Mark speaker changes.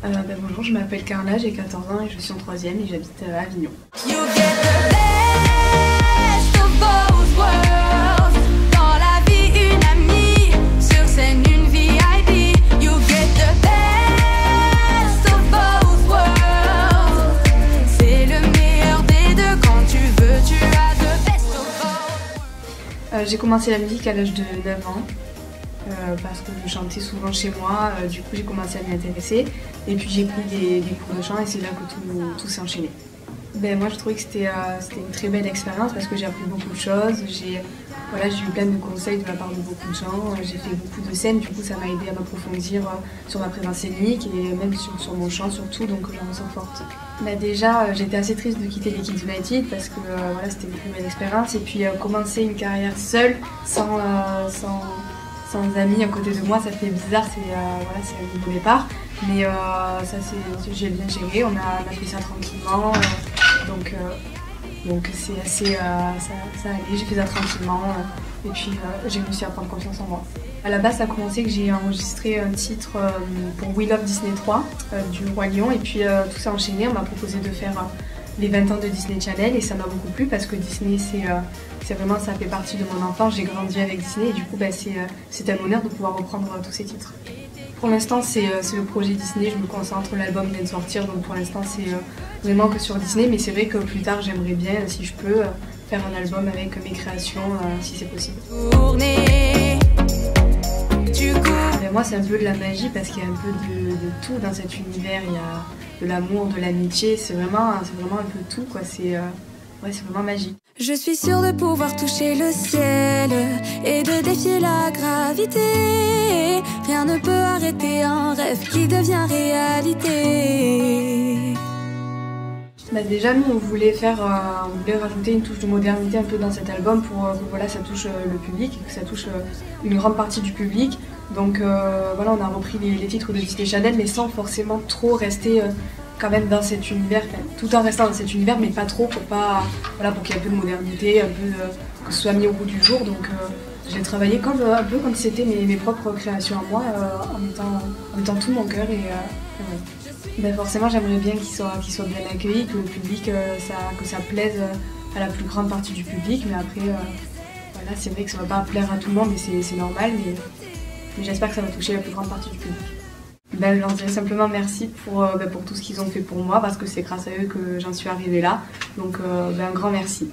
Speaker 1: Bonjour, je m'appelle Carla, j'ai 14 ans et je suis en 3e et j'habite à Avignon. J'ai commencé la musique à l'âge de 9 ans. Parce que je chantais souvent chez moi, du coup j'ai commencé à m'y intéresser et puis j'ai pris des cours de chant et c'est là que tout s'est enchaîné. Moi je trouvais que c'était une très belle expérience parce que j'ai appris beaucoup de choses, j'ai eu plein de conseils de la part de beaucoup de gens, j'ai fait beaucoup de scènes, du coup ça m'a aidé à m'approfondir sur ma présence scénique et même sur mon chant surtout, donc j'en ressens forte. Déjà j'étais assez triste de quitter les Kids United parce que c'était une très belle expérience et puis commencer une carrière seule sans amis à côté de moi, ça fait bizarre, c'est un nouveau départ. Mais j'ai bien géré, on a fait ça tranquillement, donc c'est assez, ça allait, j'ai fait ça tranquillement, et puis j'ai réussi à prendre confiance en moi. À la base, ça a commencé que j'ai enregistré un titre pour We Love Disney 3 du Roi Lion, et puis tout s'est enchaîné, on m'a proposé de faire les 20 ans de Disney Channel et ça m'a beaucoup plu parce que Disney c'est vraiment, ça fait partie de mon enfance, j'ai grandi avec Disney et du coup c'est un honneur de pouvoir reprendre tous ces titres. Pour l'instant c'est le projet Disney, je me concentre, l'album vient de sortir donc pour l'instant c'est vraiment que sur Disney, mais c'est vrai que plus tard j'aimerais bien, si je peux, faire un album avec mes créations si c'est possible. Moi c'est un peu de la magie parce qu'il y a un peu de tout dans cet univers, il y a de l'amour, de l'amitié, c'est vraiment un peu tout quoi, c'est vraiment magique.
Speaker 2: Je suis sûre de pouvoir toucher le ciel et de défier la gravité. Rien ne peut arrêter un rêve qui devient réalité.
Speaker 1: Déjà nous on voulait rajouter une touche de modernité un peu dans cet album pour que ça touche le public, que ça touche une grande partie du public. Donc on a repris les titres de Disney Channel mais sans forcément trop rester quand même dans cet univers, tout en restant dans cet univers mais pas trop pour qu'il y ait un peu de modernité, un peu que ce soit mis au goût du jour. Donc j'ai travaillé un peu comme si c'était mes propres créations à moi en mettant tout mon cœur et forcément j'aimerais bien qu'il soit bien accueilli, que le public, que ça plaise à la plus grande partie du public, mais après c'est vrai que ça va pas plaire à tout le monde et c'est normal, mais j'espère que ça va toucher la plus grande partie du public. Je leur dirais simplement merci pour tout ce qu'ils ont fait pour moi parce que c'est grâce à eux que j'en suis arrivée là, donc un grand merci.